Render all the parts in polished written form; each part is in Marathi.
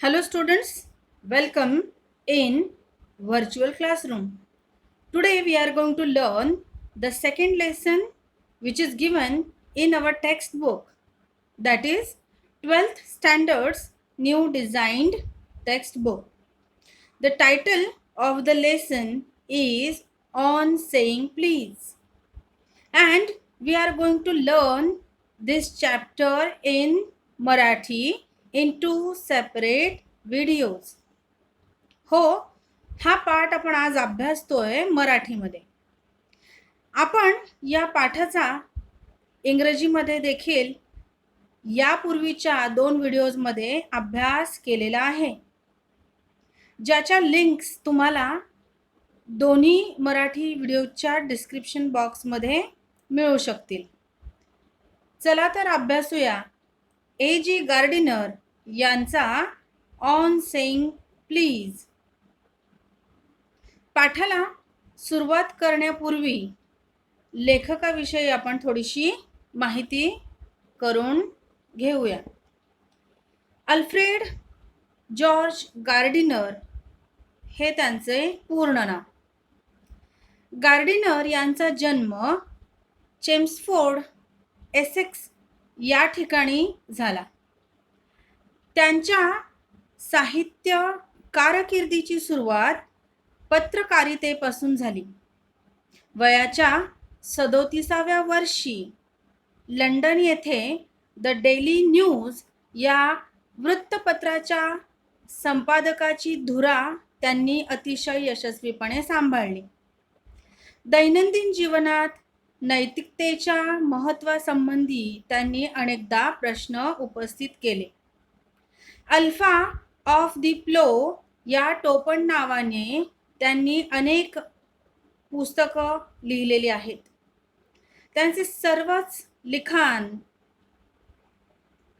Hello students, welcome in virtual classroom. Today we are going to learn the second lesson which is given in our textbook, that is 12th standards new designed textbook. The title of the lesson is On Saying Please, and we are going to learn this chapter in Marathi in two separate videos. हो, हा पाठ आपण आज अभ्यासतोय मराठीमध्ये. आपण या पाठाचा इंग्रजीमध्ये देखील यापूर्वीच्या 2 व्हिडिओजमध्ये अभ्यास केलेला आहे, ज्याच्या लिंक्स तुम्हाला दोन्ही मराठी व्हिडिओच्या डिस्क्रिप्शन बॉक्समध्ये मिळू शकतील. चला तर अभ्यासूया A.G. गार्डिनर यांचा ऑन सेइंग प्लीज. पाठाला सुरुवात करण्यापूर्वी लेखकाविषयी आपण थोडीशी माहिती करून घेऊया. अल्फ्रेड जॉर्ज गार्डिनर हे त्यांचे पूर्ण नाव. गार्डिनर यांचा जन्म चेम्सफोर्ड, एसेक्स या ठिकाणी झाला. त्यांच्या साहित्य कारकिर्दीची सुरुवात पत्रकारितेपासून झाली. वयाच्या 37व्या वर्षी लंडन येथे द डेली न्यूज या वृत्तपत्राच्या संपादकाची धुरा त्यांनी अतिशय यशस्वीपणे सांभाळली. दैनंदिन जीवनात नैतिकतेच्या महत्त्वासंबंधी त्यांनी अनेकदा प्रश्न उपस्थित केले. अल्फा ऑफ द प्लो या टोपण नावाने त्यांनी अनेक पुस्तकं लिहिलेली आहेत. त्यांचे सर्वच लिखाण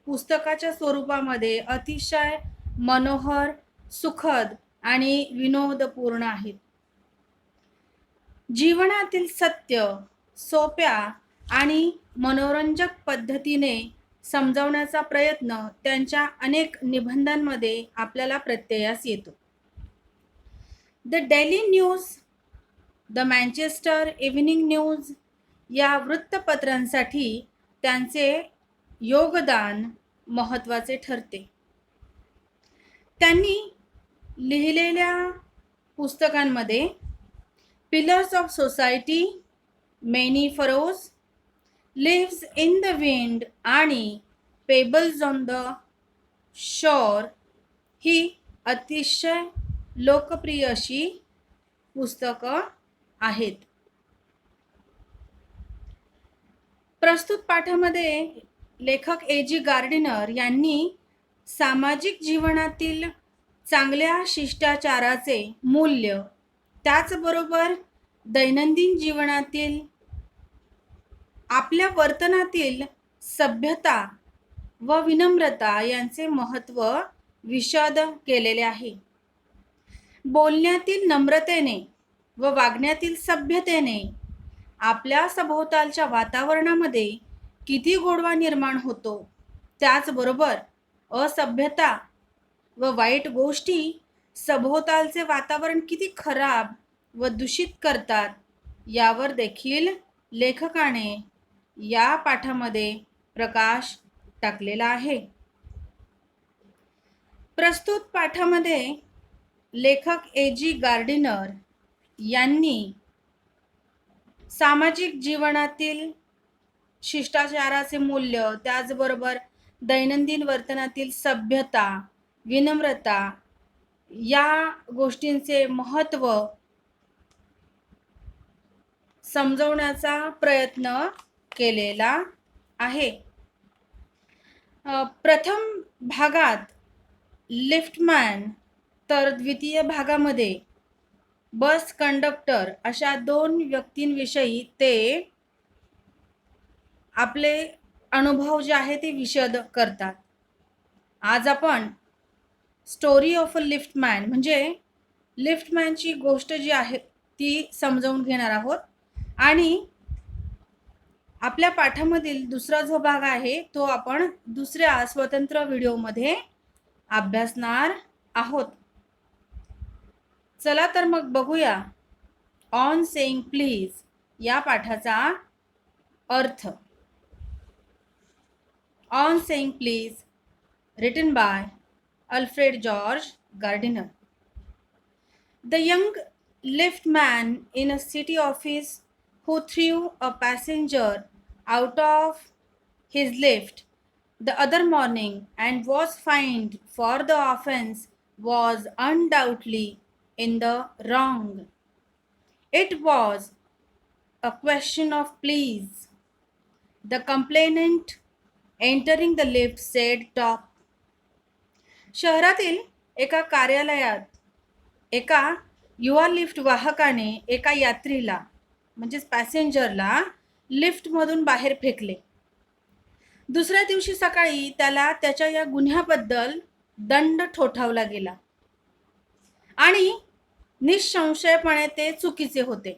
पुस्तकाच्या स्वरूपामध्ये अतिशय मनोहर, सुखद आणि विनोदपूर्ण आहेत. जीवनातील सत्य सोप्या आणि मनोरंजक पद्धतीने समजावण्याचा प्रयत्न त्यांच्या अनेक निबंधांमध्ये आपल्याला प्रत्ययास येतो. The Daily News, the Manchester Evening News या वृत्तपत्रांसाठी त्यांचे योगदान महत्त्वाचे ठरते. त्यांनी लिहिलेल्या पुस्तकांमध्ये Pillars of Society, Many Furrows, Lives in the Wind आणि पेबल्स ऑन द शोर ही अतिशय लोकप्रिय अशी पुस्तकं आहेत. प्रस्तुत पाठामध्ये लेखक A.G. गार्डिनर यांनी सामाजिक जीवनातील चांगल्या शिष्टाचाराचे मूल्य, त्याचबरोबर दैनंदिन जीवनातील आपल्या वर्तनातील सभ्यता व विनम्रता यांचे महत्त्व विशद केलेले आहे. बोलण्यातील नम्रतेने व वागण्यातील सभ्यतेने आपल्या सभोवतालच्या वातावरणामध्ये किती गोडवा निर्माण होतो, त्याचबरोबर असभ्यता व वाईट गोष्टी सभोवतालचे वातावरण किती खराब व दूषित करतात, यावर देखील लेखकाने या पाठामध्ये प्रकाश टाकलेला आहे. प्रस्तुत पाठामध्ये लेखक A.G. गार्डिनर यांनी सामाजिक जीवनातील शिष्टाचाराचे मूल्य, त्याचबरोबर दैनंदिन वर्तनातील सभ्यता, विनम्रता या गोष्टींचे महत्त्व समजवण्याचा प्रयत्न केलेला आहे. प्रथम भागात लिफ्टमॅन तर द्वितीय भागामध्ये बस कंडक्टर अशा 2 व्यक्तींविषयी ते आपले अनुभव जे आहे ते विशद करतात. आज आपण स्टोरी ऑफ अ लिफ्टमॅन म्हणजे लिफ्टमॅनची गोष्ट जी आहे ती समजावून घेणार आहोत. आणि आपल्या पाठामधील दुसरा जो भाग आहे तो आपण दुसऱ्या स्वतंत्र व्हिडिओमध्ये अभ्यासणार आहोत. चला तर मग बघूया ऑन सेइंग प्लीज या पाठाचा अर्थ. On saying please, written by Alfred George Gardiner. The young liftman in a city office who threw a passenger out of his lift the other morning and was fined for the offense was undoubtedly in the wrong. It was a question of please. The complainant entering the lift said top. शहरातील एका कार्यालयात एका युवा लिफ्ट वाहकाने एका यात्रीला म्हणजेच पॅसेंजरला लिफ्टमधून बाहेर फेकले. दुसऱ्या दिवशी सकाळी त्याला त्याच्या या गुन्ह्याबद्दल दंड ठोठावला गेला आणि निसंशयपणे ते चुकीचे होते.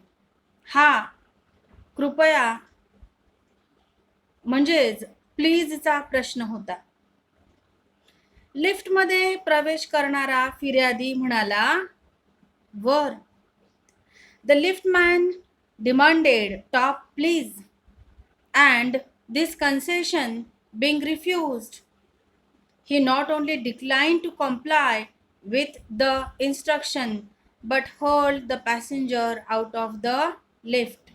हा कृपया म्हणजेच प्लीजचा प्रश्न होता. लिफ्टमध्ये प्रवेश करणारा फिर्यादी म्हणाला, वर. The liftman demanded top please, and this concession being refused, he not only declined to comply with the instruction but hurled the passenger out of the lift.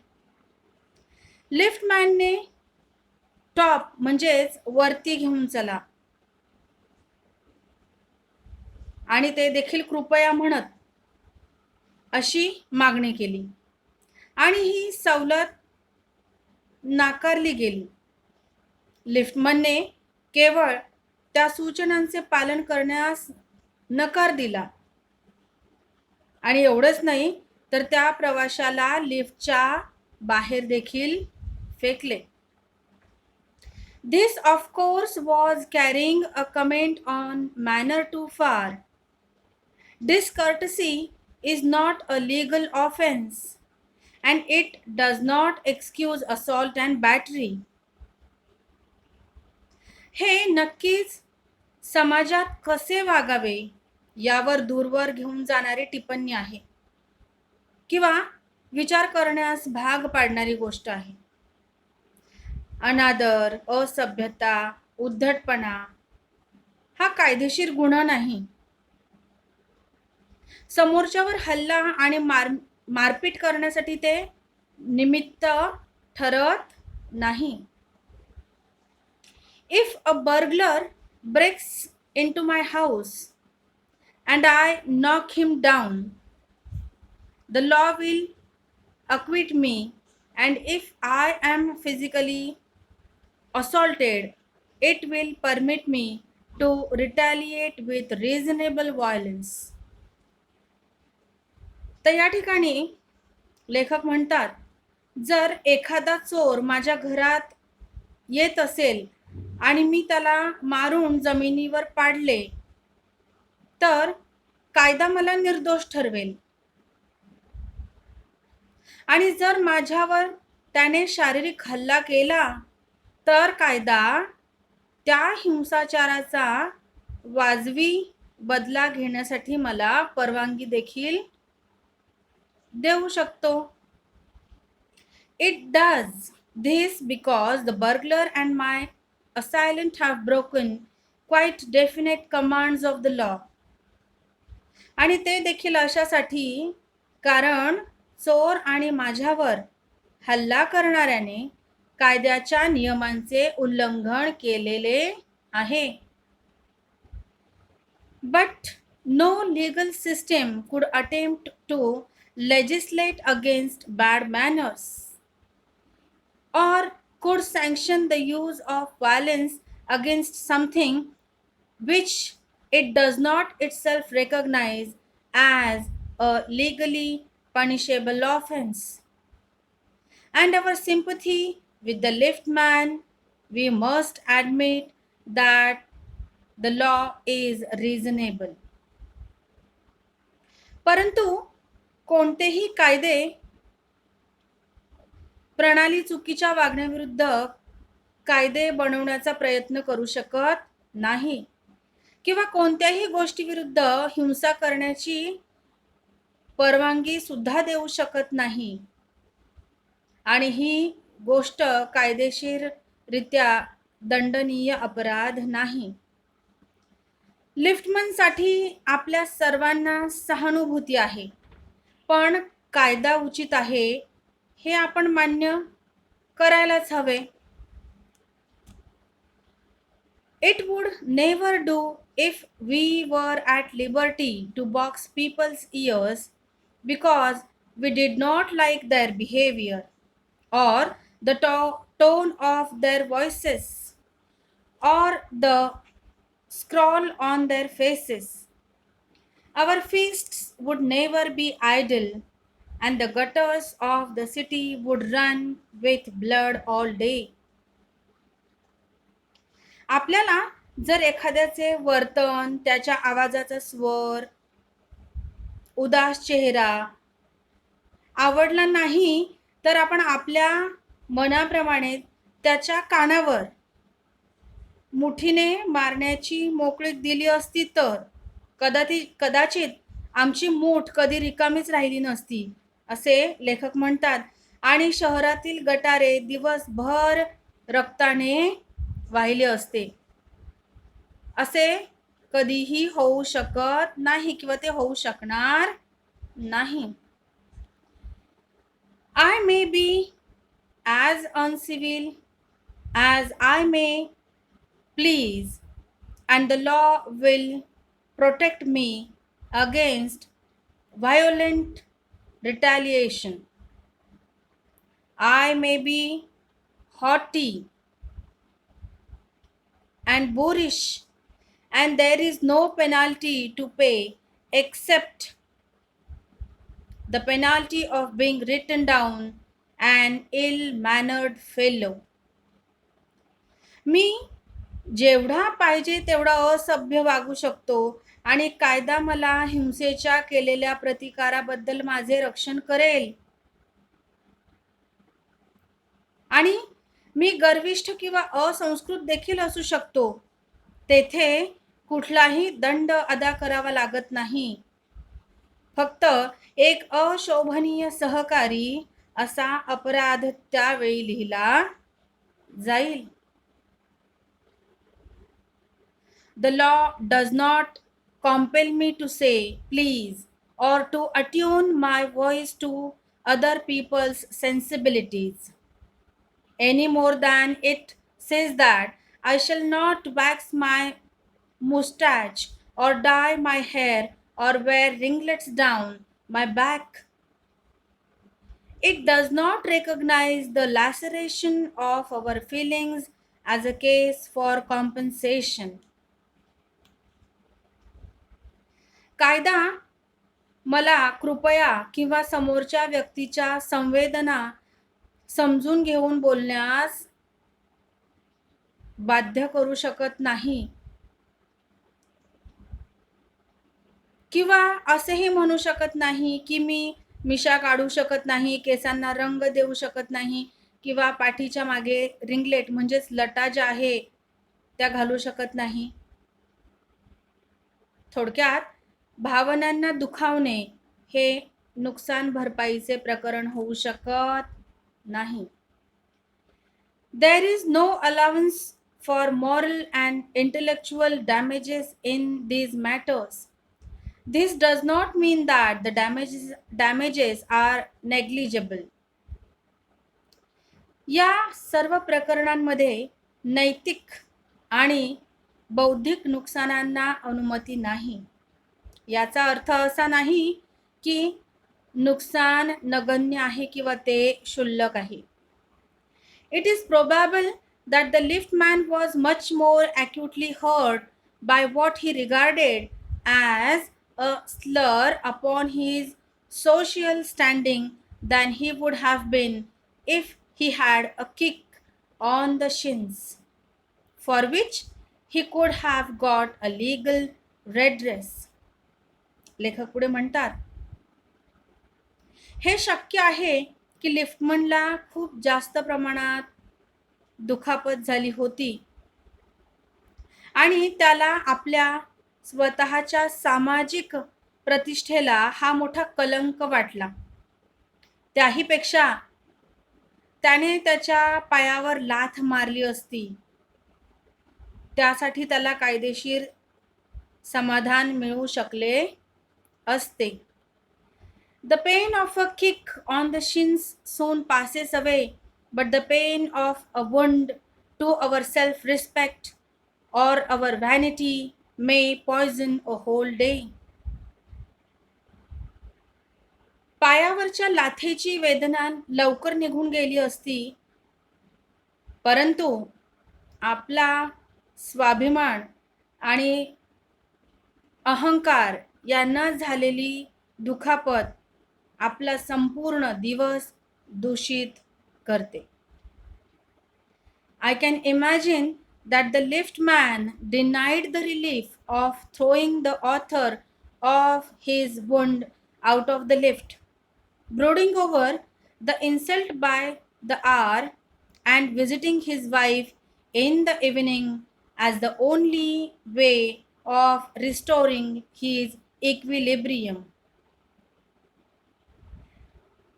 लिफ्टमॅनने टॉप म्हणजेच वरती घेऊन चला आणि ते देखील कृपया म्हणत अशी मागणी केली आणि ही सवलत नाकारली गेली. लिफ्टमनने केवळ त्या सूचनांचे पालन करण्यास नकार दिला आणि एवढंच नाही तर त्या प्रवाशाला लिफ्टच्या बाहेर देखील फेकले. This of course was carrying a comment on manner too far. Discourtesy is not a legal offense and it does not excuse assault and battery. हे नक्कीच समाजात कसे वागावे यावर दूरवर घेऊन जाणारी टिप्पणी आहे किंवा विचार करण्यास भाग पाडणारी गोष्ट आहे. अनादर, असभ्यता, उद्धटपणा हा कायदेशीर गुन्हा नाही. समोरच्यावर हल्ला आणि मारपीट करण्यासाठी ते निमित्त ठरत नाही. If a burglar breaks into my house and I knock him down, the law will acquit me, and if I am physically assaulted, it will permit me to retaliate with reasonable violence. तर या ठिकाणी लेखक म्हणतात, जर एखादा चोर माझ्या घरात येत असेल आणि मी त्याला मारून जमिनीवर पाडले तर कायदा मला निर्दोष ठरवेल आणि जर माझ्यावर त्याने शारीरिक हल्ला केला तर कायदा त्या हिंसाचाराचा वाजवी बदला घेण्यासाठी मला परवानगी देखील देऊ शकतो. It does this because the burglar and my assailant have broken quite definite commands of the law. आणि ते देखील अशासाठी कारण चोर आणि माझ्यावर हल्ला करणाऱ्याने कायद्याच्या नियमांचे उल्लंघन केलेले आहे. But no legal system could attempt to legislate against bad manners or could sanction the use of violence against something which it does not itself recognize as a legally punishable offense. And our sympathy with the liftman, we must admit that the law is reasonable. परंतु कोणतेही कायदे प्रणाली चुकीच्या वागण्याविरुद्ध कायदे बनवण्याचा प्रयत्न करू शकत नाही. किंवा कोणत्याही गोष्टीविरुद्ध हिंसा करण्याची परवानगी सुद्धा देऊ शकत नाही आणि ही गोष्ट कायदेशीररित्या दंडनीय अपराध नाही. लिफ्टमनसाठी आपल्या सर्वांना सहानुभूती आहे, पण कायदा उचित आहे हे आपण मान्य करायलाच हवे. It would never do if we were at liberty to box people's ears because we did not like their behavior or the tone of their voices or the scrawl on their faces. Our feasts would never be idle, and the gutters of the city would run with blood all day. आपल्याला जर एखाद्याचे वर्तन, त्याच्या आवाजाचा स्वर, उदास चेहरा आवडला नाही, तर आपण आपल्या मनाप्रमाणे त्याच्या कानावर मुठीने मारण्याची मोकळीक दिली असती तर कदाचित आमची मूठ कधी रिकामीच राहिली नसती, असे लेखक म्हणतात. आणि शहरातील गटारे दिवसभर रक्ताने वाहिले असते. असे कधीही होऊ शकत नाही किंवा ते होऊ शकणार नाही. I may be as uncivil as I may please, and the law will protect me against violent retaliation. I may be haughty and boorish, and there is no penalty to pay except the penalty of being written down an ill-mannered fellow. मी जेवढा पाहिजे तेवढा असभ्य वागू शकतो आणि कायदा मला हिंसेच्या केलेल्या प्रतिकाराबद्दल माझे रक्षण करेल. आणि मी गर्विष्ठ किंवा असंस्कृत देखील असू शकतो. तेथे कुठलाही दंड अदा करावा लागत नाही. फक्त एक अशोभनीय सहकारी असा अपराध त्यावेळी लिहिला जाईल. The law does not compel me to say please or to attune my voice to other people's sensibilities any more than it says that I shall not wax my mustache or dye my hair or wear ringlets down my back. It does not recognize the laceration of our feelings as a case for compensation. कायदा मला कृपया किंवा समोरच्या व्यक्तीच्या संवेदना समजून घेऊन बोलण्यास बाध्य करू शकत नाही किंवा असेही म्हणू शकत नाही की मी मिशा काढू शकत नाही, केसांना रंग देऊ शकत नाही किंवा पाठीच्या मागे रिंगलेट म्हणजेच लटा ज्या आहे त्या घालू शकत नाही. थोडक्यात भावनांना दुखावणे हे नुकसान भरपाईचे प्रकरण होऊ शकत नाही. There is no allowance for moral and intellectual damages in these matters. This does not mean that the damages are negligible. या सर्व प्रकरणांमध्ये नैतिक आणि बौद्धिक नुकसानांना अनुमती नाही. याचा अर्थ असा नाही की नुकसान नगण्य आहे किंवा ते क्षुल्लक आहे. It is probable that the liftman was much more acutely hurt by what he regarded as a slur upon his social standing than he would have been if he had a kick on the shins, for which he could have got a legal redress. लेखक पुढे म्हणतात, हे शक्य आहे की लिफ्टमनला खूप जास्त प्रमाणात दुखापत झाली होती आणि त्याला आपल्या स्वतःच्या सामाजिक प्रतिष्ठेला हा मोठा कलंक वाटला. त्याहीपेक्षा त्याने त्याच्या पायावर लाथ मारली असती. त्यासाठी त्याला कायदेशीर समाधान मिळू शकले असते. The pain of a kick on the shins soon passes away, but the pain of a wound to our self-respect or our vanity may poison a whole day. पायावरच्या लाथेची वेदना लवकर निघून गेली असती, परंतु आपला स्वाभिमान आणि अहंकार यांना झालेली दुखापत आपला संपूर्ण दिवस दूषित करते. I can imagine that the liftman denied the relief of throwing the author of his wound out of the lift, brooding over the insult by the hour and visiting his wife in the evening as the only way of restoring his equilibrium.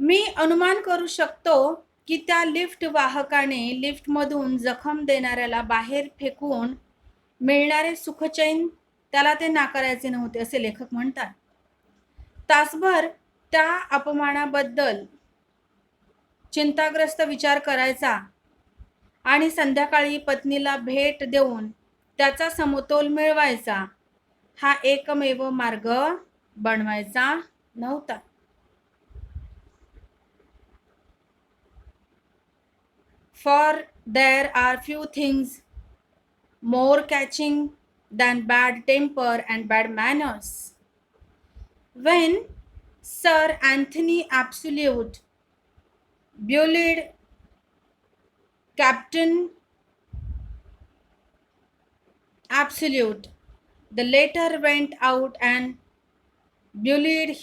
मी अनुमान करू शकतो की त्या लिफ्ट वाहकाने लिफ्टमधून जखम देणाऱ्याला बाहेर फेकून मिळणारे सुखचैन त्याला ते नाकारायचे नव्हते, असे लेखक म्हणतात. तासभर त्या अपमानाबद्दल चिंताग्रस्त विचार करायचा आणि संध्याकाळी पत्नीला भेट देऊन त्याचा समतोल मिळवायचा हा एकमेव मार्ग बनवायचा नव्हता. For there are few things more catching than bad temper and bad manners. When Sir Anthony Absolute bullied Captain Absolute, the latter went out and bullied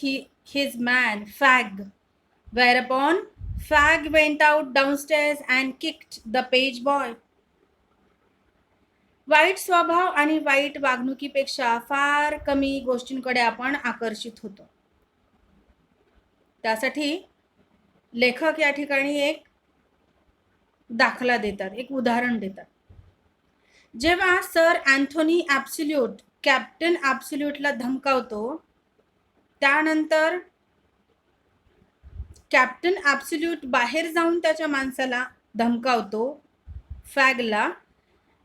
his man Fag, whereupon Fag went out downstairs and kicked the page boy. वाईट स्वभाव आणि वाईट वागणुकीपेक्षा फार कमी गोष्टींकडे आपण आकर्षित होतो. त्यासाठी लेखक या ठिकाणी एक दाखला देतात, एक उदाहरण देतात. जेव्हा सर अँथोनी ॲब्सोल्यूट कॅप्टन ॲब्सोल्यूटला धमकावतो, त्यानंतर कॅप्टन ॲब्सोल्यूट बाहेर जाऊन त्याच्या माणसाला धमकावतो, फॅगला.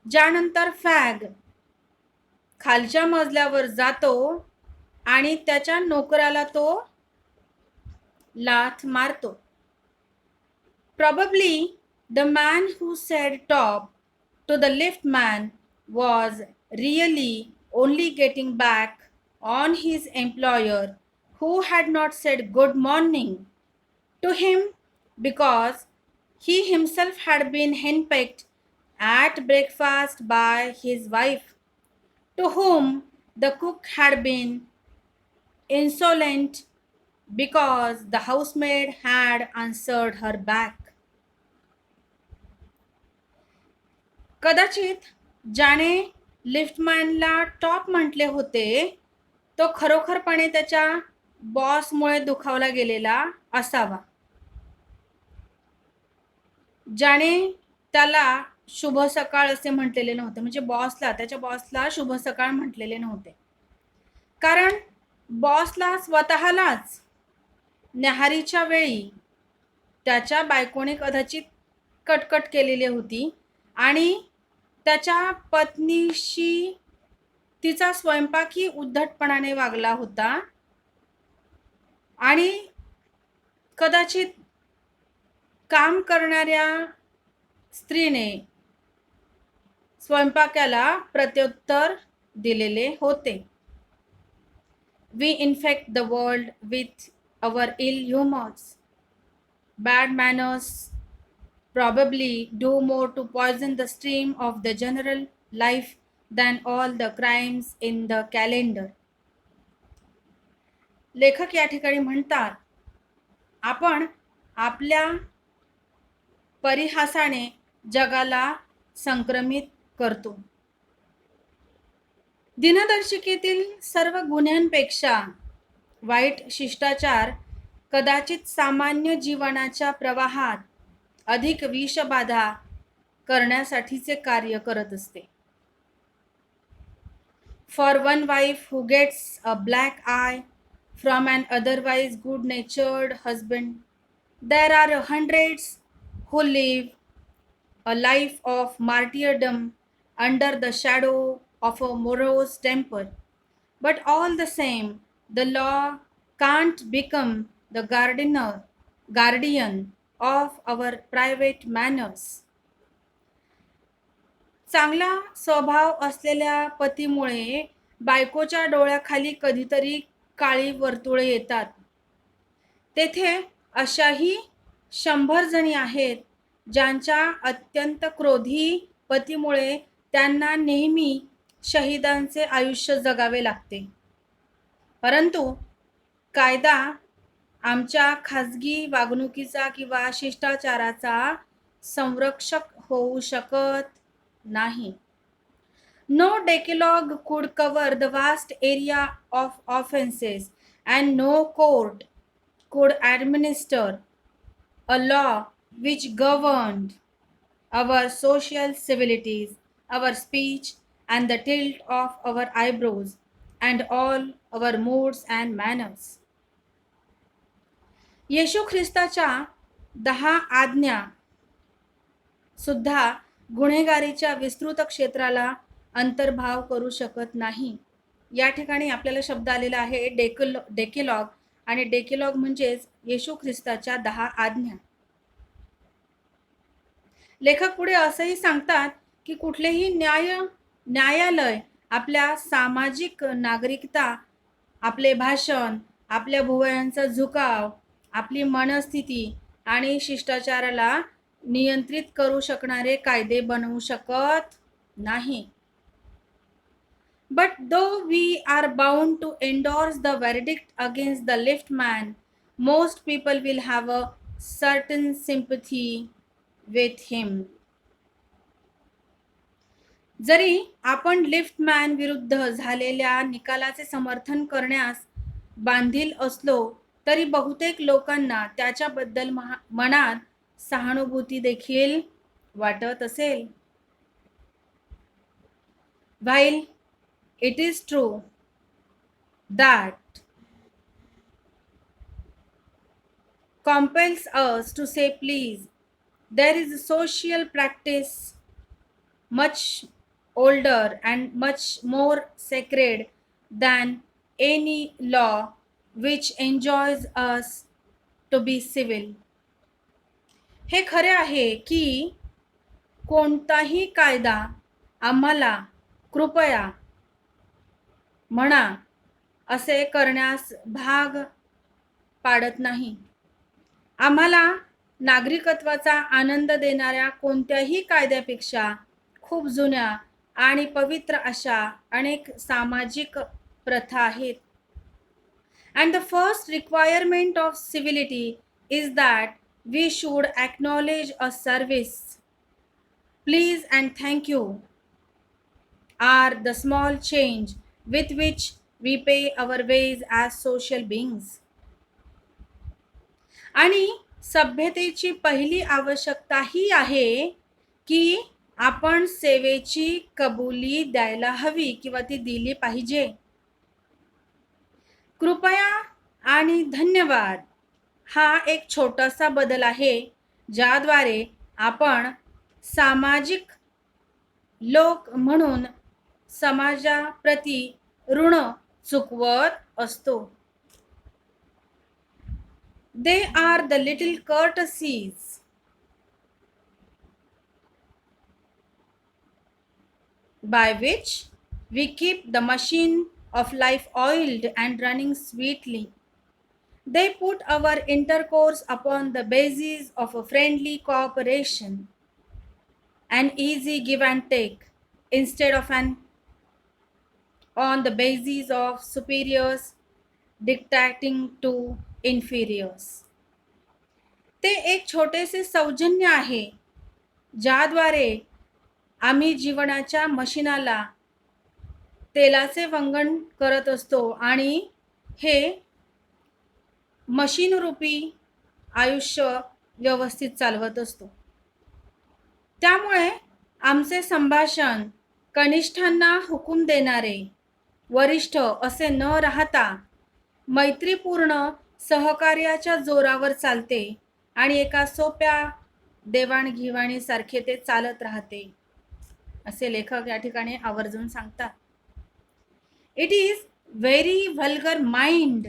ज्यानंतर फॅग खालच्या मजल्यावर जातो आणि त्याच्या नोकराला तो लाथ मारतो. Probably the man who said top to the liftman was really only getting back on his employer who had not said good morning to him because he himself had been henpecked at breakfast by his wife, to whom the cook had been insolent because the housemaid had answered her back. कदाचित ज्याने लिफ्टमॅनला टॉप म्हटले होते तो खरोखरपणे त्याच्या बॉसमुळे दुखावला गेलेला असावा. ज्याने त्याला शुभ सकाळ असे म्हटलेले नव्हते, म्हणजे त्याच्या बॉसला शुभ सकाळ म्हटलेले नव्हते, कारण बॉसला स्वतःलाच न्याहारीच्या वेळी त्याच्या बायकोने कदाचित कटकट केलेली होती आणि त्याच्या पत्नीशी तिचा स्वयंपाकी उद्धटपणाने वागला होता आणि कदाचित काम करणाऱ्या स्त्रीने स्वयंपाकाला प्रत्युत्तर दिलेले होते. We infect the world with our ill humors. Bad manners probably do more to poison the stream of the general life than all the crimes in the calendar. लेखक या ठिकाणी म्हणतात, आपण आपल्या परिहासाने जगाला संक्रमित करतो. दिनदर्शिकेतील सर्व गुन्ह्यांपेक्षा वाईट शिष्टाचार कदाचित सामान्य जीवनाच्या प्रवाहात अधिक विषबाधा करण्यासाठीचे कार्य करत असते. For one wife who gets a black eye from an otherwise good natured husband, there are hundreds who live a life of martyrdom under the shadow of a morose temper. But all the same, the law can't become the guardian of our private manners. चांगला स्वभाव असलेल्या पतीमुळे बायकोच्या डोळ्याखाली कधीतरी काळी वर्तुळे येतात. तेथे अशाही 100 जणी आहेत ज्यांच्या अत्यंत क्रोधी पतीमुळे त्यांना नेहमी शहिदांचे आयुष्य जगावे लागते. परंतु कायदा आमच्या खाजगी वागणुकीचा किंवा शिष्टाचाराचा संरक्षक होऊ शकत नाही. No decalogue could cover the vast area of offenses, and no court could administer a law which governed our social civilities, our speech, and the tilt of our eyebrows, and all our moods and manners. येशू ख्रिस्ताच्या 10 आज्ञा सुद्धा गुन्हेगारीच्या विस्तृत क्षेत्राला अंतर्भाव करू शकत नाही. या ठिकाणी आपल्याला शब्द आलेला आहे डेकेलॉग, आणि डेकेलॉग म्हणजेच येशू ख्रिस्ताच्या 10 आज्ञा. लेखक पुढे असंही सांगतात की कुठलेही न्यायालय आपल्या सामाजिक नागरिकता, आपले भाषण, आपल्या भुवयांचा झुकाव, आपली मनस्थिती आणि शिष्टाचाराला नियंत्रित करू शकणारे कायदे बनवू शकत नाही. But though we are bound to endorse the verdict against the liftman, most people will have a certain sympathy with him. जरी आपण लिफ्टमॅन विरुद्ध झालेल्या निकालाचे समर्थन करण्यास बांधील असलो तरी बहुतेक लोकांना त्याच्याबद्दल मनात सहानुभूती देखील वाटत असेल. While it is true that compels us to say please, there is a social practice much older and much more sacred than any law which enjoins us to be civil. हे खरे आहे की कोणताही कायदा आम्हाला कृपया म्हणा असे करण्यास भाग पाडत नाही. आम्हाला नागरिकत्वाचा आनंद देणाऱ्या कोणत्याही कायद्यापेक्षा खूप जुन्या आणि पवित्र अशा अनेक सामाजिक प्रथा आहेत. And the first requirement of civility is that we should acknowledge a service. Please and thank you are the small change with which we pay our ways as social beings. आणि सभ्यतेची पहिली आवश्यकता ही आहे की आपण सेवेची कबुली द्यायला हवी किंवा ती दिली पाहिजे. कृपया आणि धन्यवाद हा एक छोटासा बदल आहे ज्याद्वारे आपण सामाजिक लोक म्हणून समाजाप्रती ऋण चुकवत असतो. They are the little courtesies by which we keep the machine of life oiled and running sweetly. They put our intercourse upon the basis of a friendly cooperation, an easy give and take, instead of on the basis of superiors dictating to inferiors. ते एक छोटेसे सौजन्य आहे ज्याद्वारे आम्ही जीवनाच्या मशिनाला तेलाचे वंगण करत असतो आणि हे मशीन रूपी आयुष्य व्यवस्थित चालवत असतो. त्यामुळे आमचे संभाषण कनिष्ठांना हुकूम देणारे, वरिष्ठ असे न राहता मैत्रीपूर्ण सहकार्याच्या जोरावर चालते आणि एका सोप्या देवाणघेवाणीसारखे ते चालत राहते, असे लेखक या ठिकाणी आवर्जून सांगतात. It is very vulgar mind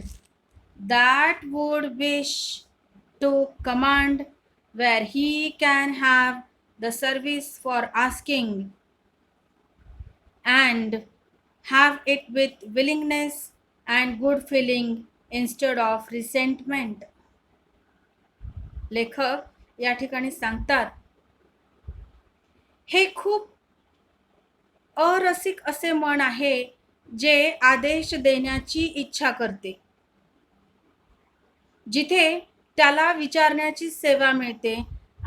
that would wish to command where he can have the service for asking and have it with willingness and good feeling instead of resentment. लेखक या ठिकाणी सांगतात, हे खूप अरसिक असे मन आहे जे आदेश देण्याची इच्छा करते, जिथे त्याला विचारण्याची सेवा मिळते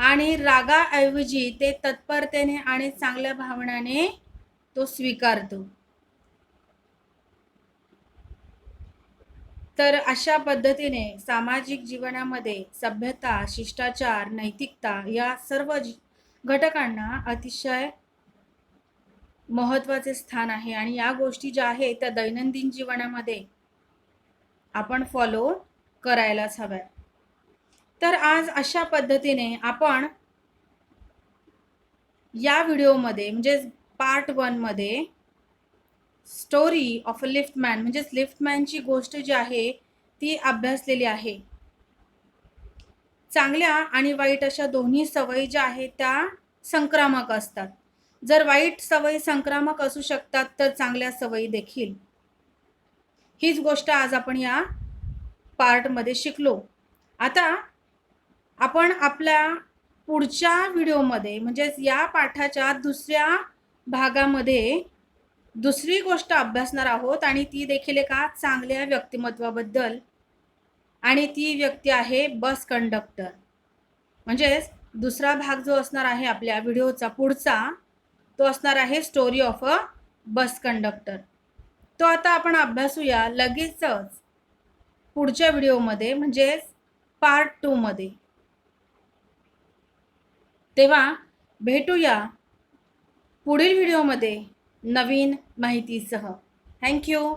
आणि रागाऐवजी ते तत्परतेने आणि चांगल्या भावनाने तो स्वीकारतो. तर अशा पद्धतीने सामाजिक जीवनामध्ये सभ्यता, शिष्टाचार, नैतिकता या सर्व घटकांना अतिशय महत्त्वाचे स्थान आहे आणि या गोष्टी ज्या आहेत त्या दैनंदिन जीवनामध्ये आपण फॉलो करायलाच हव्या. तर आज अशा पद्धतीने आपण या व्हिडिओमध्ये म्हणजे पार्ट 1 मध्ये स्टोरी ऑफ अ लिफ्टमॅन म्हणजेच लिफ्टमॅनची गोष्ट जी आहे ती अभ्यासलेली आहे. चांगल्या आणि वाईट अशा दोन्ही सवयी ज्या आहेत त्या संक्रामक असतात. जर वाईट सवयी संक्रामक असू शकतात तर चांगल्या सवयी देखील. हीच गोष्ट आज आपण या पार्टमध्ये शिकलो. आता आपण आपल्या पुढच्या व्हिडिओमध्ये म्हणजेच या पाठाच्या दुसऱ्या भागामध्ये दुसरी गोष्ट अभ्यासणार आहोत आणि ती देखील एका चांगल्या व्यक्तिमत्वाबद्दल, आणि ती व्यक्ती आहे बस कंडक्टर. म्हणजेच दुसरा भाग जो असणार आहे आपल्या व्हिडिओचा पुढचा तो असणार आहे story of a bus conductor. तो आता आपण अभ्यासूया लगेचच पुढच्या व्हिडिओमध्ये म्हणजेच पार्ट 2 मध्ये. तेव्हा भेटूया पुढील व्हिडिओमध्ये नवीन माहितीसह. थँक्यू.